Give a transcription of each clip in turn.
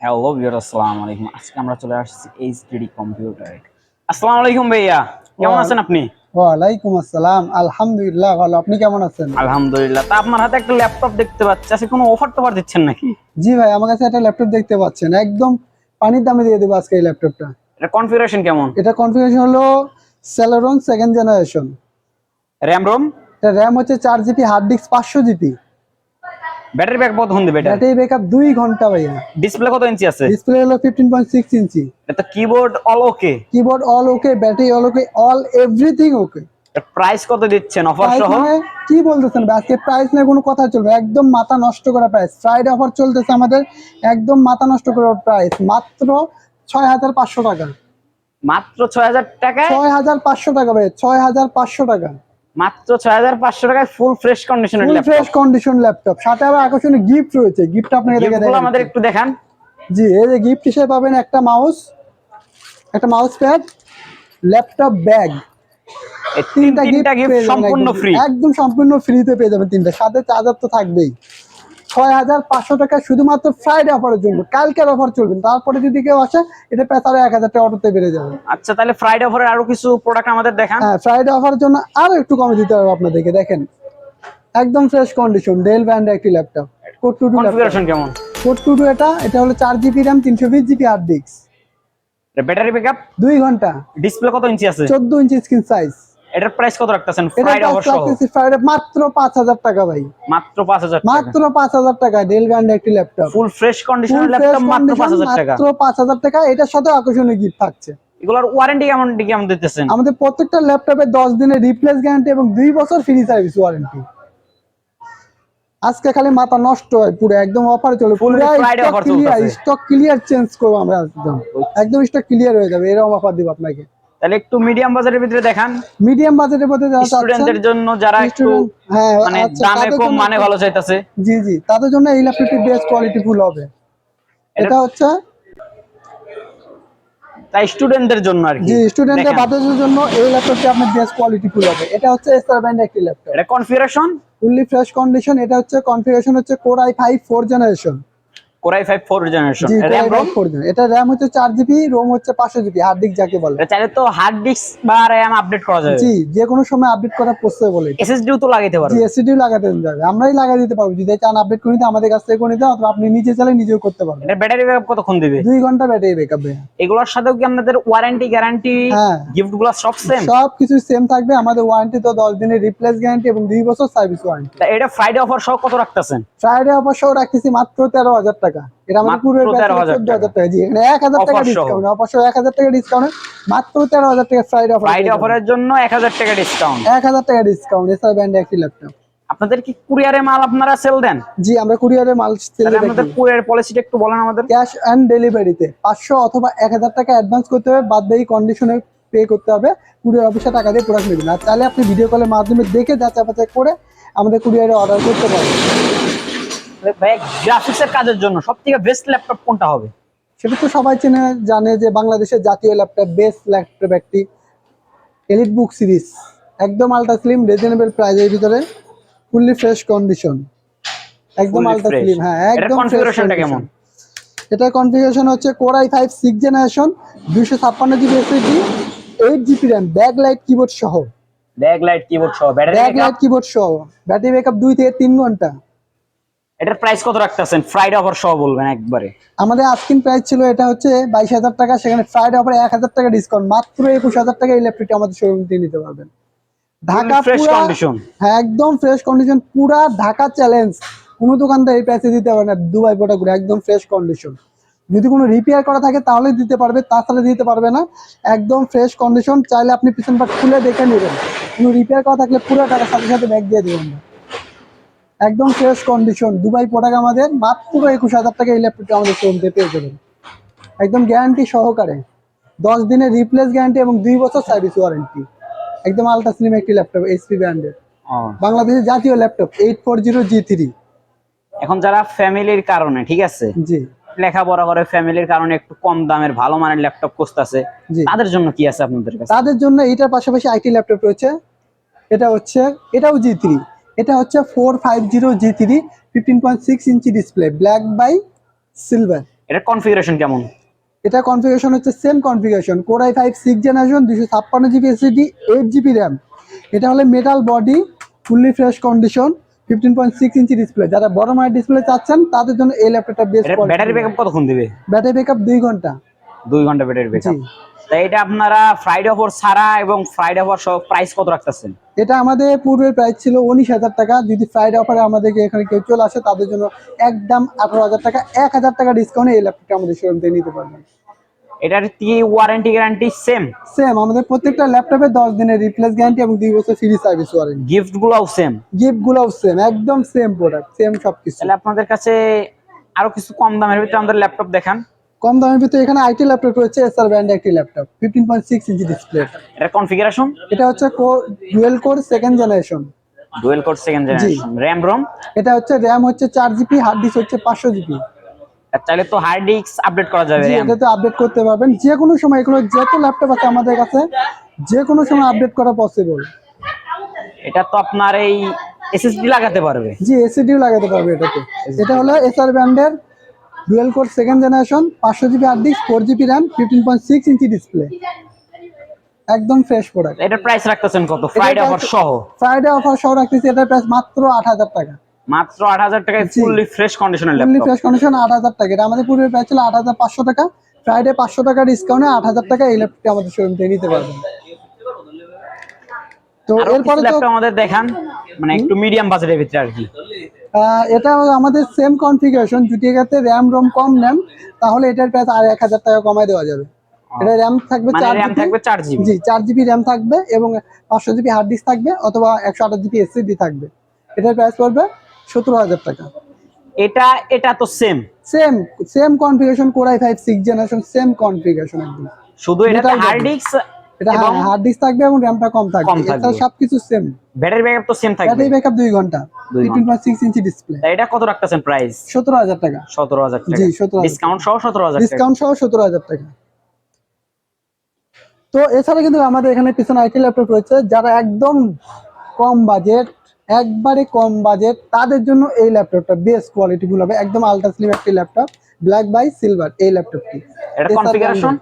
Hello viewer, আসসালামু আলাইকুম। আজকে আমরা চলে আসছি এইচডি কম্পিউটারে। আসসালামু আলাইকুম ভাইয়া, কেমন আছেন আপনি? ওয়ালাইকুম আসসালাম, আলহামদুলিল্লাহ ভালো। আপনি কেমন আছেন? আলহামদুলিল্লাহ। তা আপনার হাতে একটা ল্যাপটপ দেখতে পাচ্ছি, আজকে কোনো অফার টফার দিচ্ছেন নাকি? জি ভাই, আমার কাছে একটা ল্যাপটপ দেখতে পাচ্ছেন, একদম পানির দামে দিয়ে দেবো আজকে এই ল্যাপটপটা। এটা কনফিগারেশন কেমন? এটা কনফিগারেশন হলো Celeron second generation. RAM ROM? এটা র্যাম হচ্ছে 4 GB, hard disk 500 GB. Battery backup কতক্ষণ দেবে এটা? ব্যাটারি ব্যাকআপ 2 ঘন্টা ভাইয়া। ডিসপ্লে কত ইঞ্চি আছে? ডিসপ্লে হলো 15.6 ইঞ্চি। এটা কিবোর্ড অল ওকে? কিবোর্ড অল ওকে, ব্যাটারি অল ওকে, অল এভরিথিং ওকে। এর প্রাইস কত দিচ্ছেন অফার প্রাইস সহ? মানে কি বলতেছেন ভাই, আজকে প্রাইস নিয়ে কোনো কথা চলবে? একদম মাথা নষ্ট করা প্রাইস। ফ্রাইডে অফার চলতেছে আমাদের, একদম মাথা নষ্ট করা প্রাইস, মাত্র 6,500 টাকা। মাত্র 6,000 টাকায়? 6,500 টাকা ভাই, 6,500 টাকা। মাত্র 6,500 টাকায় ফুল ফ্রেশ কন্ডিশনের ফুল ল্যাপটপ। ফ্রেশ কন্ডিশন ল্যাপটপ, সাথে আবার আকর্ষণীয় গিফট রয়েছে। গিফট আপনাকে দেখে গিফটগুলো আমাদের একটু দেখান। জি, এই যে গিফট হিসেবে পাবেন একটা মাউস, একটা মাউস প্যাড, ল্যাপটপ ব্যাগ। এই তিনটা গিফট সম্পূর্ণ ফ্রি। একদম সম্পূর্ণ ফ্রিতে পেয়ে যাবেন তিনটা, সাথে চার্জার তো থাকবেই। 6,500 টাকা শুধুমাত্র ফ্রাইডে অফারের জন্য। কালকের অফার চলবে, তারপরে যদি কেউ আসে এটা প্রায় 1,000 টাকা অটোতে বেড়ে যাবে। আচ্ছা, তাহলে ফ্রাইডে অফারে আরো কিছু প্রোডাক্ট আমাদের দেখান। হ্যাঁ, ফ্রাইডে অফারের জন্য আরো একটু কমে দিতে হবে আপনাদেরকে। দেখেন, একদম ফ্রেশ কন্ডিশন ডেল ব্র্যান্ডের একটি ল্যাপটপ। কোড টু কনফিগারেশন কেমন? কোড টু এটা হলো 4 GB RAM, 320 GB hard disk. Battery backup? 2 ঘন্টা। ডিসপ্লে কত ইঞ্চি আছে? 14 ইঞ্চি স্ক্রিন সাইজ। এটার প্রাইস কত রাখতেছেন এটা ফ্রাইডে অফার সহ? ফ্রাইডে মাত্র 5,000 টাকা ভাই। মাত্র 5,000 টাকা? মাত্র 5,000 টাকা, ডেল ব্র্যান্ডের একটি ল্যাপটপ। ফুল ফ্রেশ কন্ডিশনের ল্যাপটপ মাত্র 5,000 টাকা? মাত্র 5,000 টাকা। এটার সাথে আকর্ষণীয় গিফট থাকছে। এগুলোর ওয়ারেন্টি কেমন দিতেছেন? আমাদের প্রত্যেকটা ল্যাপটপে 10 দিনের রিপ্লেস গ্যারান্টি এবং 2 বছর ফ্রি সার্ভিস ওয়ারেন্টি। আজকে খালি মাথা নষ্ট হয় পুরো, একদম অফারে চলে। ফুল ফ্রাইডে অফার চলতেছে। স্টক ক্লিয়ার চেঞ্জ করব আমরা, একদম স্টক ক্লিয়ার হয়ে যাবে, এরকম অফার দিব আপনাকে। তাহলে একটু মিডিয়াম বাজেটের ভিতরে দেখান। মিডিয়াম বাজেটের মধ্যে যারা স্টুডেন্টদের জন্য, যারা একটু মানে দামে কম মানে ভালো চাইতাছে। জি জি, তাদের জন্য এই ল্যাপটপটি বেস্ট কোয়ালিটি ফুল হবে। এটা হচ্ছে তাই স্টুডেন্টদের জন্য আর কি। জি, স্টুডেন্টদের বাচ্চাদের জন্য এই ল্যাপটপটি আপনার বেস্ট কোয়ালিটি ফুল হবে। এটা হচ্ছে এসার ব্র্যান্ডের একটি ল্যাপটপ। এটা কনফিগারেশন ফুললি ফ্রেশ কন্ডিশন। এটা হচ্ছে কনফিগারেশন হচ্ছে Core i5 4th generation. Core i5 4th generation. জি, র‍্যাম রোম? এটা র‍্যাম হচ্ছে 4 জিবি, রোম হচ্ছে 500 জিবি, হার্ড ডিস্ক যাকে বলে। এটা চাইলে তো হার্ড ডিস্ক বা র‍্যাম আপডেট করা যাবে। জি, যে কোনো সময় আপডেট করা পসিবল। এসএসডিও তো লাগাইতে পারবে। জি, এসএসডিও লাগাতে যাবে, আমরাই লাগিয়ে দিতে পারবো। যদি চান আপডেট করে নিতে আমাদের কাছ থেকে করে নিতে, অথবা আপনি নিজে চাইলে নিজেও করতে পারবেন। এর ব্যাটারি ব্যাকআপ কতক্ষণ দিবে? 2 ঘন্টা ব্যাটারি ব্যাকআপ। এগুলোর সাথেও কি আপনাদের ওয়ারেন্টি গ্যারান্টি গিফটগুলো সব সেম? সবকিছু সেম থাকবে। আমাদের ওয়ারেন্টি তো 10 দিনের রিপ্লেস গ্যারান্টি এবং 2 বছর সার্ভিস ওয়ারেন্টি। তা এটা ফ্রাইডে অফার সহ কত রাখতেছেন? ফ্রাইডে অফার সহ রাখতেছি মাত্র 13,000 টাকা। এটা আমাদের পুরো 13,000 14,000 টাকা। জি, এখানে 1,000 টাকা ডিসকাউন্ট, অফার সহ 1,000 টাকা ডিসকাউন্ট, মাত্র 13,000 টাকা ফ্রাইডে অফার। ফ্রাইডে অফারের জন্য 1,000 টাকা ডিসকাউন্ট। 1,000 টাকা ডিসকাউন্ট, এসআর ব্র্যান্ডের একটি ল্যাপটপ। আপনাদের কি কুরিয়ারে মাল আপনারা সেল দেন? জি, আমরা কুরিয়ারে মাল সেল তাহলে করি। আপনাদের কুরিয়ার পলিসিটা একটু বলেন আমাদের। ক্যাশ অন ডেলিভারিতে 500 অথবা 1,000 টাকা অ্যাডভান্স করতে হবে, বাদ বাকি কন্ডিশনে পে করতে হবে। কুরিয়ার অফিসে টাকা দিয়ে প্রোডাক্ট নেবেন। আর চাইলে আপনি ভিডিও কলের মাধ্যমে দেখে যাচাই বাছাই করে আমাদের কুরিয়ারে অর্ডার করতে পারেন। ভাই, গ্রাফিক্সের কাজের জন্য সবথেকে বেস্ট ল্যাপটপ কোনটা হবে? সেটা তো সবাই জানে যে বাংলাদেশের জাতীয় ল্যাপটপ, বেস্ট ল্যাপটপ একটি এলিট বুক সিরিজ। একদম আলট্রা স্লিম, রিজনেবল প্রাইসের ভিতরে, ফুললি ফ্রেশ কন্ডিশন, একদম আলট্রা স্লিম। হ্যাঁ, একদম। কনফিগারেশনটা কেমন? এটা কনফিগারেশন হচ্ছে Core i5 6th generation, 256 GB SSD, 8 GB RAM, backlight keyboard সহ। ব্যাকলাইট কিবোর্ড সহ, ব্যাটারি ব্যাকআপ? কিবোর্ড সহ, ব্যাটারি ব্যাকআপ 2 থেকে 3 ঘন্টা। এটার প্রাইস কত রাখতেছেন ফ্রাইডে অফার সহ বলবেন একবারে? আমাদের আস্কিং প্রাইস ছিল এটা হচ্ছে 22,000 টাকা, সেখানে ফ্রাইডে অফারে 1,000 টাকা ডিসকাউন্ট, মাত্র 21,000 টাকা এই ল্যাপটপটি আমাদের শোরুম থেকে নিতে পারবেন। ঢাকা ফ্রেশ পুরা কন্ডিশন। হ্যাঁ, একদম ফ্রেশ কন্ডিশন, পুরা ঢাকা চ্যালেঞ্জ। কোনো দোকানদার এই প্রাইসে দিতে পারে না। দুবাই প্রোডাক্টগুলো একদম ফ্রেশ কন্ডিশন। যদি কোনো রিপেয়ার করা থাকে তাহলে দিতে পারবে, তাছাড়া দিতে পারবে না। একদম ফ্রেশ কন্ডিশন, চাইলে আপনি পিছন পাট খুলে দেখে নেবেন। কোনো রিপেয়ার করা থাকলে পুরো টাকার সাথে সাথে ব্যাগ দিয়ে দেবেন। একদম ফ্রেশ কন্ডিশন দুবাই প্রোডাক্ট আমাদের, মাত্র 21,000 টাকা এই ল্যাপটপটি আমাদের শোরুম থেকে পেয়ে যাবেন, একদম গ্যারান্টি সহকারে। 10 দিনের রিপ্লেস গ্যারান্টি এবং 2 বছর সার্ভিস ওয়ারেন্টি। একদম আলট্রা স্লিম একটি ল্যাপটপ, এইচপি ব্র্যান্ডের, বাংলাদেশের জাতীয় ল্যাপটপ 840G3। এখন যারা ফ্যামিলির কারণে, ঠিক আছে, জি, লেখাপড়া করে, ফ্যামিলির কারণে একটু কম দামের ভালো মানের ল্যাপটপ খুঁজতেছে, তাদের জন্য কি আছে আপনাদের কাছে? তাদের জন্য এটার পাশাপাশি আইটি ল্যাপটপ রয়েছে। এটাও G3। এটা হচ্ছে 450G3, 15.6 inch display, black by silver. এটা কনফিগারেশন কেমন? এটা কনফিগারেশন হচ্ছে same configuration, core i5 6 generation, 256 GB SSD, 8 GB RAM. এটা হলে metal body, fully fresh condition, 15.6 inch display. যারা বড় মানের ডিসপ্লে চাচ্ছেন তাদের জন্য এই ল্যাপটপটা বেস্ট। এটা ব্যাটারি ব্যাকআপ কতক্ষণ দিবে? ব্যাটারি ব্যাকআপ 2 ঘন্টা। 2 ঘন্টা ব্যাটারি ব্যাকআপ। তাই এটা আপনারা ফ্রাইডে অফার ছাড়া এবং ফ্রাইডে অফার সহ প্রাইস কত রাখতেছেন? এটা আমাদের পূর্বের প্রাইস ছিল 19,000 টাকা। যদি ফ্রাইডে অফারে আমাদেরকে এখানে কেউ চলে আসে তাদের জন্য একদম 18,000 টাকা, 1,000 টাকা ডিসকাউন্টে এই ল্যাপটপটা আমাদের শোরুম থেকে নিতে পারবেন। এটার কি ওয়ারেন্টি গ্যারান্টি সেম? সেম, আমাদের প্রত্যেকটা ল্যাপটপে 10 দিনের রিপ্লেস গ্যারান্টি এবং 2 বছর ফ্রি সার্ভিস ওয়ারেন্টি। গিফট গুলোও সেম? গিফট গুলোও সেম, একদম সেম প্রোডাক্ট, সেম সবকিছু। তাহলে আপনাদের কাছে আরো কিছু কম দামের ভিতরে আমাদের ল্যাপটপ দেখান। কম দামের ভিতরে এখানে আইটি ল্যাপটপ রয়েছে, এসআর ব্র্যান্ডের একটি ল্যাপটপ, 15.6 ইঞ্চি ডিসপ্লে। এটা কনফিগারেশন? এটা হচ্ছে dual core second generation. Dual core second generation. RAM ROM? এটা হচ্ছে র‍্যাম হচ্ছে 4 জিবি, হার্ড ডিস্ক হচ্ছে 500 জিবি। চাইলে তো হার্ড ডিস্ক আপডেট করা যাবে। এটা তো আপডেট করতে পারবেন যে কোনো সময়, এগুলো যত ল্যাপটপ আছে আমাদের কাছে যে কোনো সময় আপডেট করা পসিবল। এটা তো আপনার এই এসএসডি লাগাতে পারবে? জি, এসএসডিও লাগাতে পারবে এটাতে। এটা হলো এসআর ব্র্যান্ডের dual core second generation, 500 GB hard disk, 4 GB RAM, 15.6 inch display, একদম ফ্রেশ প্রোডাক্ট। এটার প্রাইস রাখতেছেন কত ফ্রাইডে অফার সহ? ফ্রাইডে অফার সহ রাখতেছি এটার প্রাইস মাত্র 8,000 টাকা। মাত্র 8,000 টাকায় ফুললি ফ্রেশ কন্ডিশনের ফুললি ল্যাপটপ। ফ্রেশ কন্ডিশন 8,000 টাকা। এটা আমাদের পূর্বের প্রাইস ছিল 8,500 টাকা। ফ্রাইডে 500 টাকা ডিসকাউন্টে 8,000 টাকা এই ল্যাপটপটি আমাদের শোরুম থেকে নিতে পারবেন। তো এরপরে তো ল্যাপটপ আমাদের দেখান, মানে একটু মিডিয়াম বাজেটের ভিতরে আর কি। এটা আমাদের সেম কনফিগারেশন। যদি এটাতে র‍্যাম রম কম নেন তাহলে এটার প্রাইস আর 1,000 টাকা কমায় দেওয়া যাবে। এটা র‍্যাম থাকবে 4 জিবি। জি, 4 জিবি র‍্যাম থাকবে এবং 500 জিবি হার্ড ডিস্ক থাকবে অথবা 128 জিবি এসএসডি থাকবে। এটার প্রাইস পড়বে 17,000 টাকা। এটা তো same configuration, core i5 6 generation, same configuration একদম। শুধু এটাতে হার্ড ডিস্ক, এটা হার্ড ডিস্ক থাকবে এবং র‍্যামটা কম থাকবে। এটা সবকিছু সেম। ব্যাটারি ব্যাকআপ তো সেম থাকবে? ব্যাটারি ব্যাকআপ 2 ঘন্টা, 15.6 ইঞ্চি ডিসপ্লে। এটা কত রাখতেছেন প্রাইস? 17,000 টাকা। 17,000 টাকা। জি, 17,000 ডিসকাউন্ট সহ 17,000 টাকা। ডিসকাউন্ট সহ 17,000 টাকা। তো এছাড়া কিন্তু আমাদের এখানে পিছনে আইটি ল্যাপটপ রয়েছে। যারা একদম কম বাজেট, একবারে কম বাজেট, তাদের জন্য এই ল্যাপটপটা বেস্ট কোয়ালিটি ফুল হবে। একদম আলট্রা স্লিম একটি ল্যাপটপ, ব্ল্যাক বাই সিলভার এই ল্যাপটপটি। এটা কনফিগারেশন?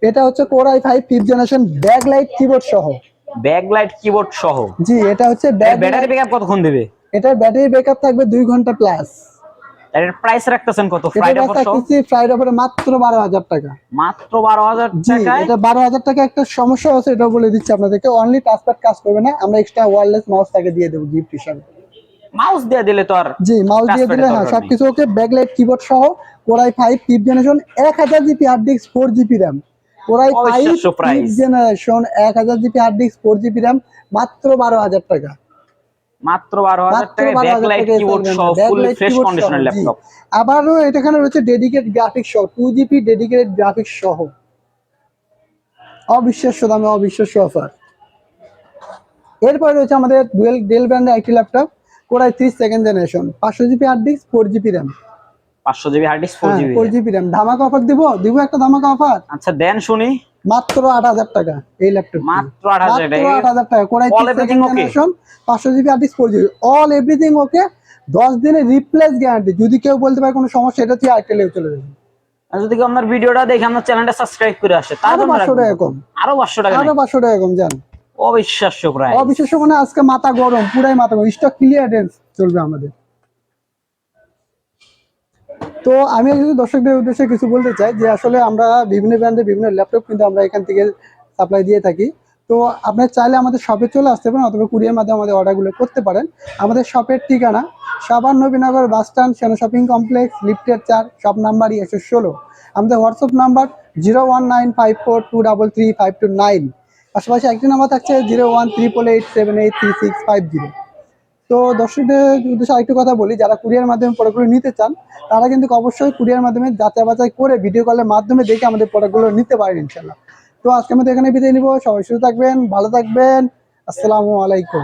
এটা হচ্ছে core i5 5th generation, backlight keyboard সহ। ব্যাকলাইট কিবোর্ড সহ? জি, এটা হচ্ছে ব্যাটারি ব্যাকআপ কতক্ষণ দিবে? এটার ব্যাটারি ব্যাকআপ থাকবে 2 ঘন্টা প্লাস। এর প্রাইস রাখতেছেন কত ফ্রাইডে অফার সহ? ফ্রাইডে অফারে মাত্র 12,000 টাকা। মাত্র 12,000 টাকা? এটা 12,000 টাকা। একটা সমস্যা আছে, এটা বলে দিচ্ছি আপনাদেরকে, অনলি টাচপ্যাড কাজ করবে না। আমরা এক্সট্রা ওয়্যারলেস মাউস তাকে দিয়ে দেব গিফট হিসাবে। মাউস দিয়ে দিলে তো আর? জি, মাউস দিয়ে দিলে হ্যাঁ, সবকিছু ওকে। ব্যাকলাইট কিবোর্ড সহ, core i5 5th generation, 1000 GB hard disk, 4 GB RAM. Core i5 5th generation, 1000 GB hard disk, 4 GB RAM, মাত্র 12,000 টাকা। মাত্র 12,000 টাকায় ব্যাকলাইট কিবোর্ড সহ ফুললি ফ্রেশ কন্ডিশনের ল্যাপটপ। আবারও এখানে রয়েছে ডেডিকেটেড গ্রাফিক্স সহ, 2 জিবি ডেডিকেটেড গ্রাফিক্স সহ। অবিশ্বাস্য দামে অবিশ্বাস্য অফার। এরপরে রয়েছে আমাদের ডেল ব্র্যান্ডের একটি laptop, core i3 second generation, 500 GB hard disk, 4 GB RAM. 500 GB hard disk, 4 GB RAM. ধামাকা অফার দিব একটা ধামাকা অফার। আচ্ছা দেন শুনি। মাত্র 8,000 টাকা এই ল্যাপটপ। মাত্র 8,000 টাকা। Core i3 second generation, 500 GB hard disk, 4 GB, all everything okay. 10 দিনের রিপ্লেস গ্যারান্টি। যদি কেউ বলতে পারে কোনো সমস্যা, এটা তুই আইটেলে চলে যাবে। আর যদি কেউ আপনার ভিডিওটা দেখে আমার চ্যানেলটা সাবস্ক্রাইব করে আসে, তাহলে 500 টাকা কম। আরো 500 টাকা। আরো 500 টাকা কম জান। অবিশ্বাস্য প্রাইস। অবিশ্বাস্য মানে আজকে মাথা গরম, পুরাই মাথা গরম। স্টক ক্লিয়ারেন্স চলবে আমাদের। তো আমি যদি দর্শকদের উদ্দেশ্যে কিছু বলতে চাই যে আসলে আমরা বিভিন্ন ব্র্যান্ডের বিভিন্ন ল্যাপটপ কিন্তু আমরা এখান থেকে সাপ্লাই দিয়ে থাকি। তো আপনারা চাইলে আমাদের শপে চলে আসতে পারেন অথবা কুরিয়ার মাধ্যমে আমাদের অর্ডারগুলো করতে পারেন। আমাদের শপের ঠিকানা সাভার নবীনগর বাস স্ট্যান্ড, সেনা শপিং কমপ্লেক্স, লিফটের 4, শপ নাম্বার 116। আমাদের হোয়াটসঅ্যাপ নাম্বার 01954233529। পাশাপাশি একটি নাম্বার থাকছে 01388783650। তো দর্শকদের উদ্দেশ্যে আরেকটু কথা বলি, যারা কুরিয়ার মাধ্যমে প্রোডাক্টগুলো নিতে চান তারা কিন্তু অবশ্যই কুরিয়ার মাধ্যমে যাচাই বাছাই করে ভিডিও কলের মাধ্যমে দেখে আমাদের প্রোডাক্টগুলো নিতে পারেন ইনশাল্লাহ। তো আজকে আমাদের এখানে বিদায় নিব। সবাই সুস্থ থাকবেন, ভালো থাকবেন। আসসালামু আলাইকুম।